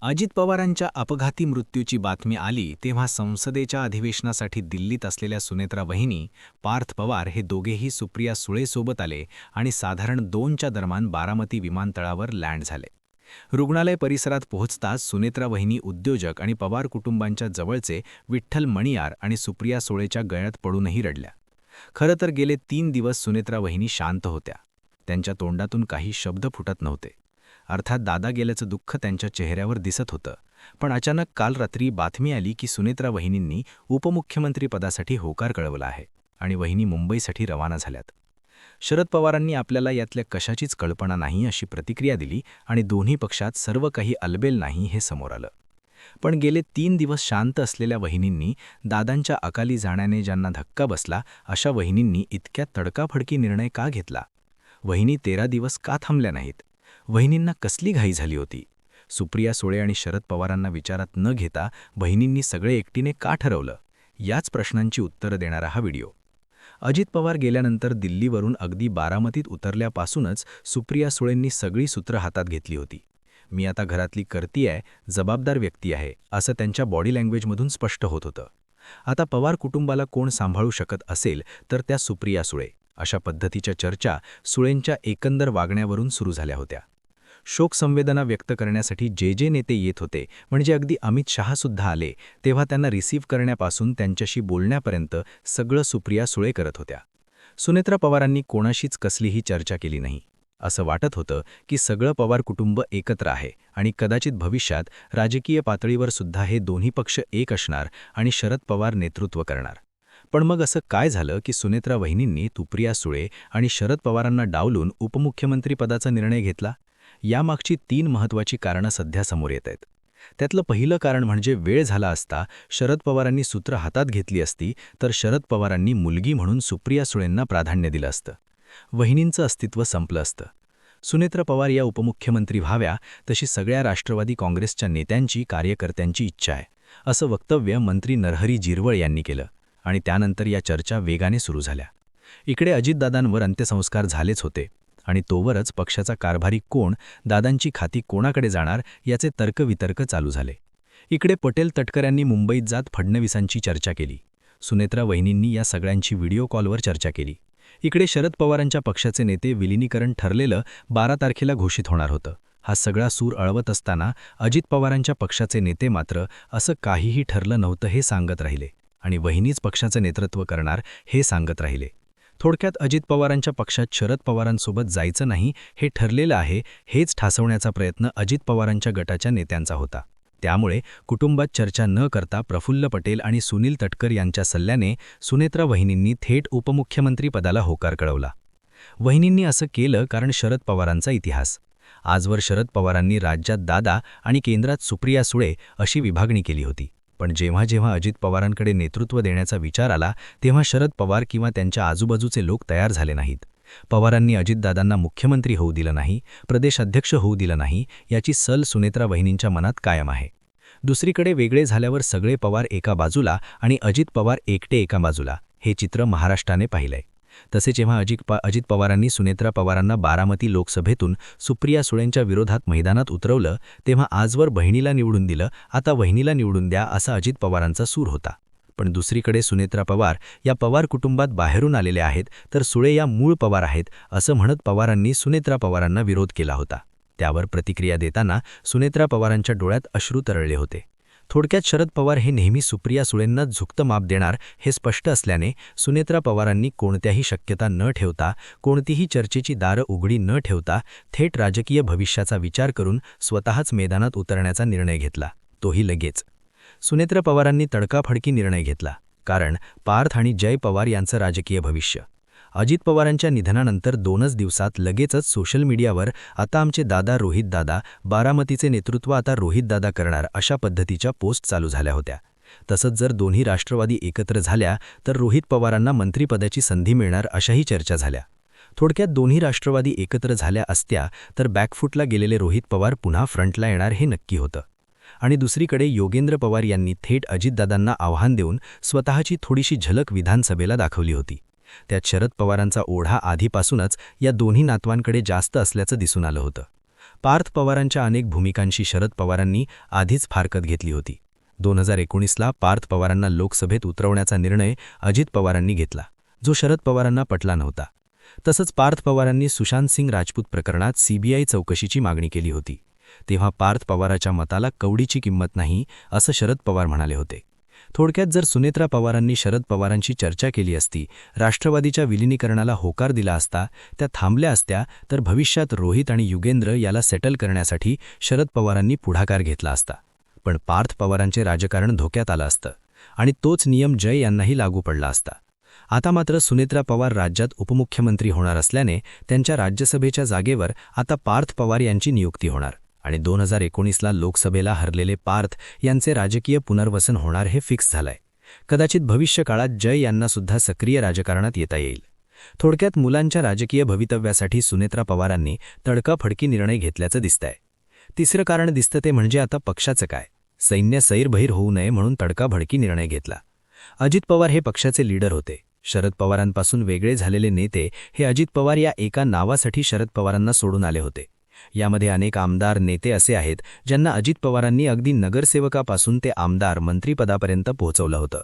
अजित पवारांच्या अपघाती मृत्यूची बातमी आली तेव्हा संसदेच्या अधिवेशनासाठी दिल्लीत असलेल्या सुनेत्रा वहिनी, पार्थ पवार हे दोघेही सुप्रिया सुळेसोबत आले आणि साधारण 2च्या दरम्यान बारामती विमानतळावर लँड झाले. रुग्णालय परिसरात पोहोचताच सुनेत्रा वहिनी उद्योजक आणि पवार कुटुंबांच्या जवळचे विठ्ठल मणियार आणि सुप्रिया सुळेच्या गळ्यात पडूनही रडल्या. खरं तर गेले 3 दिवस सुनेत्रा वहिनी शांत होत्या. त्यांच्या तोंडातून काही शब्द फुटत नव्हते. अर्थात दादा गेल्याचं दुःख त्यांच्या चेहऱ्यावर दिसत होतं. पण अचानक काल रात्री बातमी आली की सुनेत्रा वहिनींनी उपमुख्यमंत्रीपदासाठी होकार कळवला आहे आणि वहिनी मुंबईसाठी रवाना झाल्यात. शरद पवारांनी आपल्याला यातल्या कशाचीच कल्पना नाही अशी प्रतिक्रिया दिली आणि दोन्ही पक्षात सर्व काही अलबेल नाही हे समोर आलं. पण गेले 3 दिवस शांत असलेल्या वहिनींनी, दादांच्या अकाली जाण्याने ज्यांना धक्का बसला अशा वहिनींनी इतक्या तडकाफडकी निर्णय का घेतला? वहिनी 13 दिवस का थांबल्या नाहीत? वहिनींना कसली घाई झाली होती? सुप्रिया सुळे आणि शरद पवारांना विचारात न घेता बहिणींनी सगळे एकटीने का ठरवलं? याच प्रश्नांची उत्तरं देणारा हा व्हिडिओ. अजित पवार गेल्यानंतर दिल्लीवरून अगदी बारामतीत उतरल्यापासूनच सुप्रिया सुळेंनी सगळी सूत्र हातात घेतली होती. मी आता घरातली करती आहे, जबाबदार व्यक्ती आहे, असं त्यांच्या बॉडी लँग्वेजमधून स्पष्ट होत होतं. आता पवार कुटुंबाला कोण सांभाळू शकत असेल तर त्या सुप्रिया सुळे, अशा पद्धतीच्या चर्चा सुळेंच्या एकंदर वागण्यावरून सुरू झाल्या होत्या. शोकसंवेदना व्यक्त करण्यासाठी जे नेते येत होते, म्हणजे अगदी अमित शहासुद्धा आले, तेव्हा त्यांना रिसीव्ह करण्यापासून त्यांच्याशी बोलण्यापर्यंत सगळं सुप्रिया सुळे करत होत्या. सुनेत्रा पवारांनी कोणाशीच कसलीही चर्चा केली नाही. असं वाटत होतं की सगळं पवार कुटुंब एकत्र आहे आणि कदाचित भविष्यात राजकीय पातळीवर सुद्धा हे दोन्ही पक्ष एक असणार आणि शरद पवार नेतृत्व करणार. पण मग असं काय झालं की सुनेत्रा वहिनींनी सुप्रिया सुळे आणि शरद पवारांना डावलून उपमुख्यमंत्रीपदाचा निर्णय घेतला? यामागची 3 महत्त्वाची कारणं सध्या समोर येत आहेत. त्यातलं पहिलं कारण म्हणजे वेळ झाला असता शरद पवारांनी सूत्र हातात घेतली असती तर शरद पवारांनी मुलगी म्हणून सुप्रिया सुळेंना प्राधान्य दिलं असतं. वहिनींचं अस्तित्व संपलं असतं. सुनेत्रा पवार या उपमुख्यमंत्री व्हाव्या तशी सगळ्या राष्ट्रवादी काँग्रेसच्या नेत्यांची, कार्यकर्त्यांची इच्छा आहे, असं वक्तव्य मंत्री नरहरी झिरवळ यांनी केलं आणि त्यानंतर या चर्चा वेगाने सुरू झाल्या. इकडे अजितदादांवर अंत्यसंस्कार झालेच होते आणि तोवरच पक्षाचा कारभारी कोण, दादांची खाती कोणाकडे जाणार याचे तर्कवितर्क चालू झाले. इकडे पटेल तटकऱ्यांनी मुंबईत जात फडणवीसांची चर्चा केली. सुनेत्रा वहिनींनी या सगळ्यांची व्हिडिओ कॉलवर चर्चा केली. इकडे शरद पवारांच्या पक्षाचे नेते विलिनीकरण ठरलेलं 12 तारखेला घोषित होणार होतं. हा सगळा सूर अळवत असताना अजित पवारांच्या पक्षाचे नेते मात्र असं काहीही ठरलं नव्हतं हे सांगत राहिले आणि वहिनीच पक्षाचं नेतृत्व करणार हे सांगत राहिले. थोडक्यात अजित पवारांच्या पक्षात शरद पवारांसोबत जायचं नाही हे ठरलेलं आहे, हेच ठासवण्याचा प्रयत्न अजित पवारांच्या गटाच्या नेत्यांचा होता. त्यामुळे कुटुंबात चर्चा न करता प्रफुल्ल पटेल आणि सुनील तटकर यांच्या सल्ल्याने सुनेत्रा वहिनींनी थेट उपमुख्यमंत्रीपदाला होकार कळवला. वहिनींनी असं केलं कारण शरद पवारांचा इतिहास. आजवर शरद पवारांनी राज्यात दादा आणि केंद्रात सुप्रिया सुळे अशी विभागणी केली होती. पण जेव्हा जेव्हा अजित पवारांकडे नेतृत्व देण्याचा विचार आला तेव्हा शरद पवार किंवा त्यांच्या आजूबाजूचे लोक तयार झाले नाहीत. पवारांनी अजितदादांना मुख्यमंत्री होऊ दिलं नाही, प्रदेशाध्यक्ष होऊ दिलं नाही, याची सल सुनेत्रा वहिनींच्या मनात कायम आहे. दुसरीकडे वेगळे झाल्यावर सगळे पवार एका बाजूला आणि अजित पवार एकटे एका बाजूला, हे चित्र महाराष्ट्राने पाहिलंय. तसे जेव्हा अजित पवारांनी सुनेत्रा पवारांना बारामती लोकसभेतून सुप्रिया सुळेंच्या विरोधात मैदानात उतरवलं तेव्हा आजवर बहिणीला निवडून दिलं, आता वहिनीला निवडून द्या असा अजित पवारांचा सूर होता. पण दुसरीकडे सुनेत्रा पवार या पवार कुटुंबात बाहेरून आलेल्या आहेत तर सुळे या मूळ पवार आहेत असं म्हणत पवारांनी सुनेत्रा पवारांना विरोध केला होता. त्यावर प्रतिक्रिया देताना सुनेत्रा पवारांच्या डोळ्यात अश्रू तरळले होते. थोडक्यात शरद पवार हे नेहमी सुप्रिया सुळेंना झुकतं माप देणार हे स्पष्ट असल्याने सुनेत्रा पवारांनी कोणत्याही शक्यता न ठेवता, कोणतीही चर्चेची दारं उघडी न ठेवता थेट राजकीय भविष्याचा विचार करून स्वतःच मैदानात उतरण्याचा निर्णय घेतला, तोही लगेच. सुनेत्रा पवारांनी तडकाफडकी निर्णय घेतला कारण पार्थ आणि जय पवार यांचं राजकीय भविष्य. अजित पवारांच्या निधनानंतर 2च दिवसात लगेचच सोशल मीडियावर आता आमचे दादा रोहित दादा, बारामतीचे नेतृत्व आता रोहित दादा करणार अशा पद्धतीच्या पोस्ट चालू झाल्या होत्या. तसंच जर दोन्ही राष्ट्रवादी एकत्र झाल्या तर रोहित पवारांना मंत्रिपदाची संधी मिळणार अशाही चर्चा झाल्या. थोडक्यात दोन्ही राष्ट्रवादी एकत्र झाल्या असत्या तर बॅकफुटला गेलेले रोहित पवार पुन्हा फ्रंटला येणार हे नक्की होतं. आणि दुसरीकडे योगेंद्र पवार यांनी थेट अजितदादांना आव्हान देऊन स्वतःची थोडीशी झलक विधानसभेला दाखवली होती. त्यात शरद पवारांचा ओढा आधीपासूनच या दोन्ही नातवांकडे जास्त असल्याचं दिसून आलं होतं. पार्थ पवारांच्या अनेक भूमिकांशी शरद पवारांनी आधीच फारकत घेतली होती. 2019ला पार्थ पवारांना लोकसभेत उतरवण्याचा निर्णय अजित पवारांनी घेतला, जो शरद पवारांना पटला नव्हता. तसंच पार्थ पवारांनी सुशांत सिंग राजपूत प्रकरणात सीबीआय चौकशीची मागणी केली होती. तेव्हा पार्थ पवाराच्या मताला कवडीची किंमत नाही, असं शरद पवार म्हणाले होते. थोडक्यात जर सुनेत्रा पवारांनी शरद पवारांची चर्चा केली असती, राष्ट्रवादीच्या विलिनीकरणाला होकार दिला असता, त्या थांबल्या असत्या, तर भविष्यात रोहित आणि युगेंद्र याला सेटल करण्यासाठी शरद पवारांनी पुढाकार घेतला असता. पण पार्थ पवारांचे राजकारण धोक्यात आलं असतं आणि तोच नियम जय यांनाही लागू पडला असता. आता मात्र सुनेत्रा पवार राज्यात उपमुख्यमंत्री होणार असल्याने त्यांच्या राज्यसभेच्या जागेवर आता पार्थ पवार यांची नियुक्ती होणार आणि 2019ला लोकसभेला हरलेले पार्थ यांचे राजकीय पुनर्वसन होणार हे फिक्स झालंय. कदाचित भविष्यकाळात जय यांना सुद्धा सक्रिय राजकारणात येता येईल. थोडक्यात मुलांच्या राजकीय भवितव्यासाठी सुनेत्रा पवारांनी तडकाफडकी निर्णय घेतल्याचं दिसतंय. तिसरं कारण दिसतं ते म्हणजे आता पक्षाचं काय. सैन्य सैरभैर होऊ नये म्हणून तडकाफडकी निर्णय घेतला. अजित पवार हे पक्षाचे लीडर होते. शरद पवारांपासून वेगळे झालेले नेते हे अजित पवार या एका नावासाठी शरद पवारांना सोडून आले होते. यामध्ये अनेक आमदार नेते असे आहेत ज्यांना अजित पवारांनी अगदी नगरसेवकापासून ते आमदार मंत्रिपदापर्यंत पोहोचवलं होतं.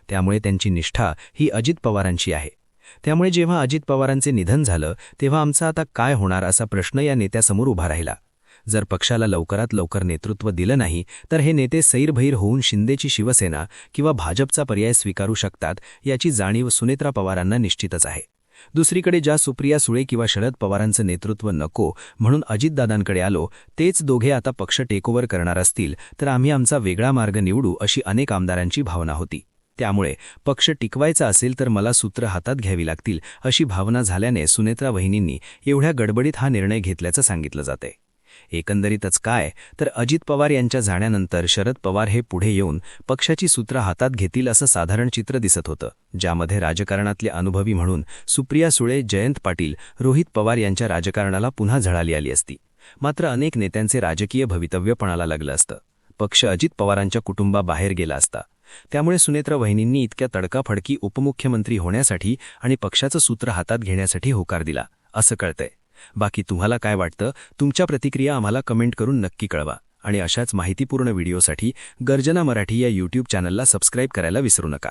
त्यामुळे त्यांची निष्ठा ही अजित पवारांची आहे. त्यामुळे जेव्हा अजित पवारांचे निधन झालं तेव्हा आमचा आता काय होणार असा प्रश्न या नेत्यासमोर उभा राहिला. जर पक्षाला लवकरात लवकर नेतृत्व दिलं नाही तर हे नेते सैरभैर होऊन शिंदेची शिवसेना किंवा भाजपचा पर्याय स्वीकारू शकतात, याची जाणीव सुनेत्रा पवारांना निश्चितच आहे. दुसरीकडे ज्या सुप्रिया सुळे किंवा शरद पवारांचं नेतृत्व नको म्हणून अजितदादांकडे आलो, तेच दोघे आता पक्ष टेकओव्हर करणार असतील तर आम्ही आमचा वेगळा मार्ग निवडू, अशी अनेक आमदारांची भावना होती. त्यामुळे पक्ष टिकवायचा असेल तर मला सूत्र हातात घ्यावी लागतील, अशी भावना झाल्याने सुनेत्रा वहिनींनी एवढ्या गडबडीत हा निर्णय घेतल्याचं सांगितलं जातंय. एकंदरीतच काय तर अजित पवार यांच्या जाण्यानंतर शरद पवार हे पुढे येऊन पक्षाची सूत्र हातात घेतील असं साधारण चित्र दिसत होतं, ज्यामध्ये राजकारणातले अनुभवी म्हणून सुप्रिया सुळे, जयंत पाटील, रोहित पवार यांच्या राजकारणाला पुन्हा झळाली आली असती. मात्र अनेक नेत्यांचे राजकीय भवितव्य पणाला लागलं असतं. पक्ष अजित पवारांच्या कुटुंबाबाहेर गेला असता. त्यामुळे सुनेत्रा वहिनींनी इतक्या तडकाफडकी उपमुख्यमंत्री होण्यासाठी आणि पक्षाचं सूत्र हातात घेण्यासाठी होकार दिला असं कळतंय. बाकी तुम्हाला काय वाटतं? तुमच्या प्रतिक्रिया आम्हाला कमेंट करून नक्की कळवा आणि अशाच माहितीपूर्ण व्हिडिओसाठी गर्जना मराठी या यूट्यूब चॅनलला सबस्क्राईब करायला विसरू नका.